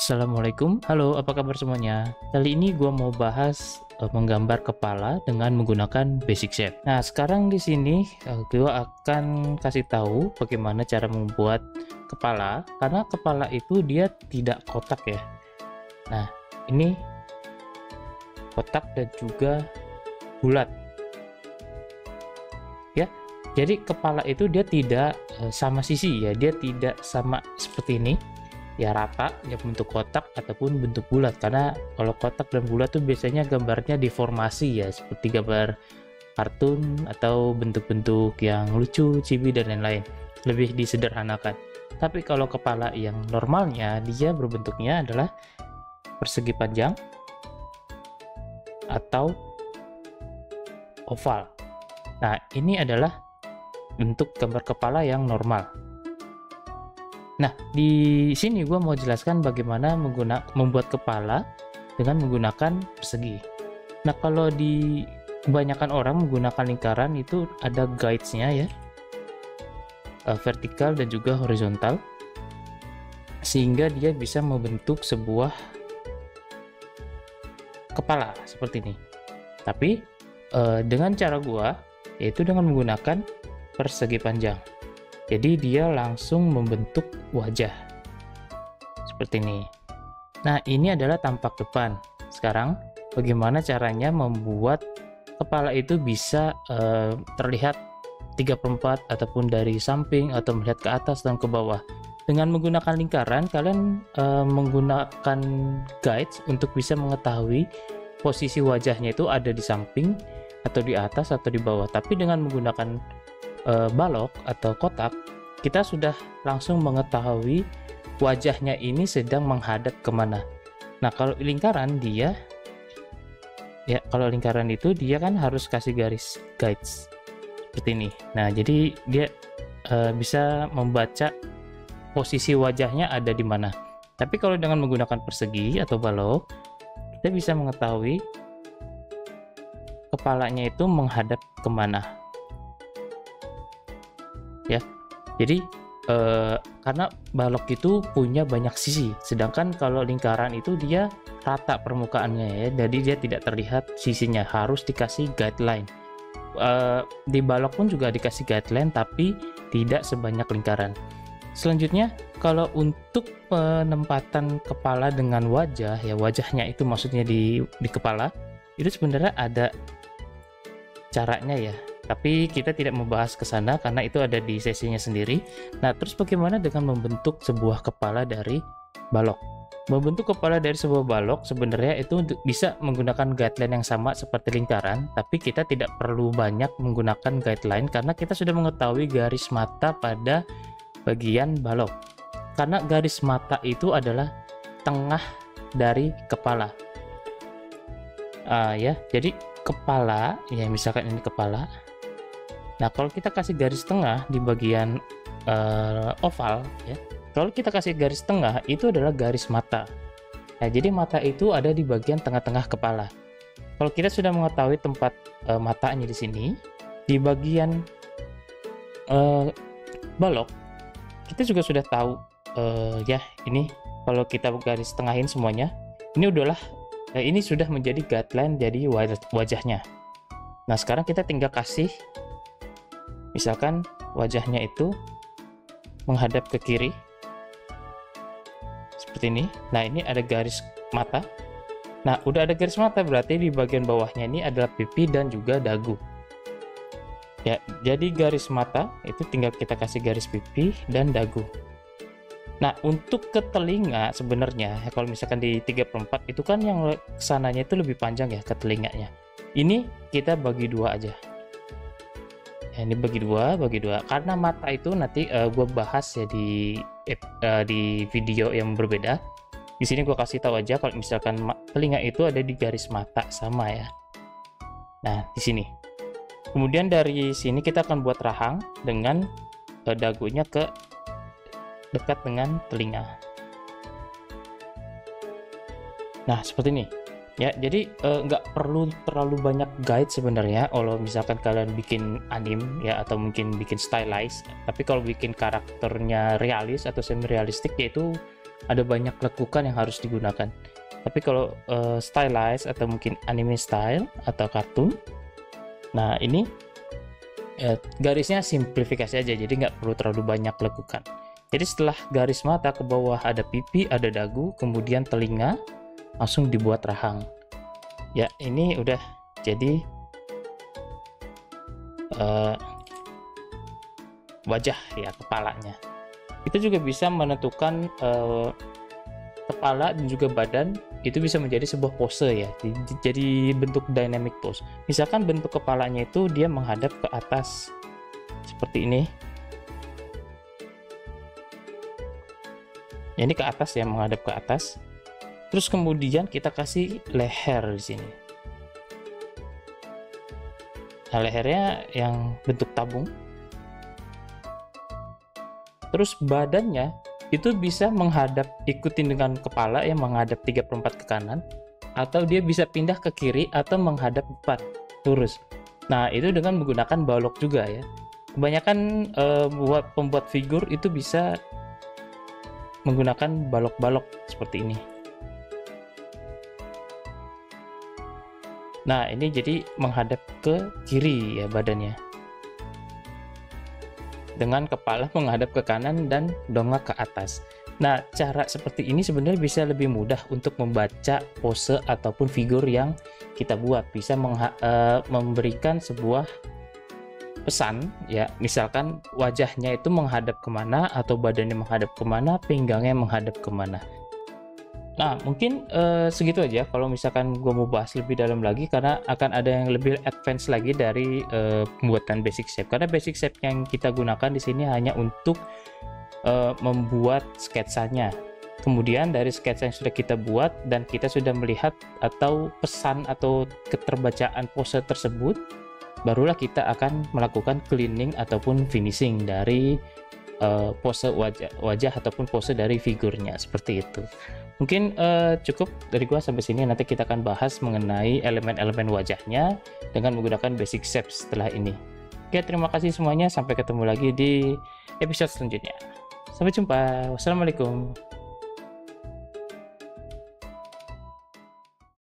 Assalamualaikum, halo apa kabar semuanya? Kali ini gue mau bahas menggambar kepala dengan menggunakan basic shape. Nah sekarang di sini gue akan kasih tahu bagaimana cara membuat kepala, karena kepala itu dia tidak kotak ya. Nah ini kotak dan juga bulat ya. Jadi kepala itu dia tidak sama sisi ya, dia tidak sama seperti ini ya, rata ya, bentuk kotak ataupun bentuk bulat. Karena kalau kotak dan bulat tuh biasanya gambarnya deformasi ya, seperti gambar kartun atau bentuk-bentuk yang lucu, chibi dan lain-lain, lebih disederhanakan. Tapi kalau kepala yang normalnya, dia berbentuknya adalah persegi panjang atau oval. Nah ini adalah bentuk gambar kepala yang normal. Nah, di sini gue mau jelaskan bagaimana membuat kepala dengan menggunakan persegi. Nah, kalau di kebanyakan orang menggunakan lingkaran itu ada guides-nya ya, vertikal dan juga horizontal, sehingga dia bisa membentuk sebuah kepala seperti ini. Tapi dengan cara gue, yaitu dengan menggunakan persegi panjang. Jadi dia langsung membentuk wajah seperti ini. Nah ini adalah tampak depan. Sekarang bagaimana caranya membuat kepala itu bisa terlihat 3/4 ataupun dari samping atau melihat ke atas dan ke bawah. Dengan menggunakan lingkaran, kalian menggunakan guides untuk bisa mengetahui posisi wajahnya itu ada di samping atau di atas atau di bawah. Tapi dengan menggunakan balok atau kotak, kita sudah langsung mengetahui wajahnya ini sedang menghadap kemana. Nah kalau lingkaran dia ya, kalau lingkaran itu dia kan harus kasih garis guides seperti ini. Nah jadi dia bisa membaca posisi wajahnya ada di mana. Tapi kalau dengan menggunakan persegi atau balok, kita bisa mengetahui kepalanya itu menghadap kemana ya. Jadi karena balok itu punya banyak sisi, sedangkan kalau lingkaran itu dia rata permukaannya ya, jadi dia tidak terlihat sisinya, harus dikasih guideline. Di balok pun juga dikasih guideline, tapi tidak sebanyak lingkaran. Selanjutnya, kalau untuk penempatan kepala dengan wajah ya, wajahnya itu maksudnya di kepala, itu sebenarnya ada caranya ya. Tapi kita tidak membahas ke sana karena itu ada di sesinya sendiri. Nah, terus bagaimana dengan membentuk sebuah kepala dari balok? Membentuk kepala dari sebuah balok sebenarnya itu bisa menggunakan guideline yang sama seperti lingkaran, tapi kita tidak perlu banyak menggunakan guideline karena kita sudah mengetahui garis mata pada bagian balok. Karena garis mata itu adalah tengah dari kepala. Ya, jadi kepala ya, misalkan ini kepala. Nah kalau kita kasih garis tengah di bagian oval ya, kalau kita kasih garis tengah itu adalah garis mata. Nah jadi mata itu ada di bagian tengah-tengah kepala. Kalau kita sudah mengetahui tempat matanya di sini, di bagian balok kita juga sudah tahu ya, ini kalau kita garis tengahin semuanya, ini udahlah ini sudah menjadi guideline jadi wajahnya. Nah sekarang kita tinggal kasih, misalkan wajahnya itu menghadap ke kiri seperti ini. Nah ini ada garis mata. Nah udah ada garis mata, berarti di bagian bawahnya ini adalah pipi dan juga dagu ya. Jadi garis mata itu tinggal kita kasih garis pipi dan dagu. Nah untuk ke telinga sebenarnya ya, kalau misalkan di 3/4 itu kan yang kesananya itu lebih panjang ya ke telinganya. Ini kita bagi dua aja ya, ini bagi dua karena mata itu nanti gue bahas ya di video yang berbeda. Di sini gue kasih tahu aja kalau misalkan telinga itu ada di garis mata sama ya. Nah di sini kemudian dari sini kita akan buat rahang dengan dagunya ke dekat dengan telinga. Nah seperti ini ya. Jadi nggak perlu terlalu banyak guide sebenarnya kalau misalkan kalian bikin anime ya, atau mungkin bikin stylized. Tapi kalau bikin karakternya realis atau semi realistik, yaitu ada banyak lekukan yang harus digunakan. Tapi kalau stylized atau mungkin anime style atau kartun, nah ini garisnya simplifikasi aja, jadi nggak perlu terlalu banyak lekukan. Jadi setelah garis mata ke bawah ada pipi, ada dagu, kemudian telinga, langsung dibuat rahang. Ya, ini udah jadi wajah ya, kepalanya. Kita juga bisa menentukan kepala dan juga badan itu bisa menjadi sebuah pose ya, jadi bentuk dynamic pose. Misalkan bentuk kepalanya itu dia menghadap ke atas seperti ini. Ini ke atas ya, menghadap ke atas. Terus kemudian kita kasih leher di sini. Nah, lehernya yang bentuk tabung. Terus badannya itu bisa menghadap, ikutin dengan kepala yang menghadap 3/4 ke kanan, atau dia bisa pindah ke kiri atau menghadap depan lurus. Nah, itu dengan menggunakan balok juga ya. Kebanyakan buat pembuat figur itu bisa menggunakan balok-balok seperti ini. Nah, ini jadi menghadap ke kiri ya badannya, dengan kepala menghadap ke kanan dan dongak ke atas. Nah, cara seperti ini sebenarnya bisa lebih mudah untuk membaca pose ataupun figur yang kita buat. Bisa memberikan sebuah pesan ya, misalkan wajahnya itu menghadap kemana, atau badannya menghadap kemana, pinggangnya menghadap kemana. Nah, mungkin segitu aja kalau misalkan gue mau bahas lebih dalam lagi, karena akan ada yang lebih advance lagi dari pembuatan basic shape. Karena basic shape yang kita gunakan di sini hanya untuk membuat sketsanya. Kemudian dari sketsa yang sudah kita buat dan kita sudah melihat atau pesan atau keterbacaan pose tersebut, barulah kita akan melakukan cleaning ataupun finishing dari pose wajah ataupun pose dari figurnya, seperti itu. Mungkin cukup dari gua sampai sini. Nanti kita akan bahas mengenai elemen-elemen wajahnya dengan menggunakan basic shape setelah ini. Oke, terima kasih semuanya. Sampai ketemu lagi di episode selanjutnya. Sampai jumpa. Wassalamualaikum.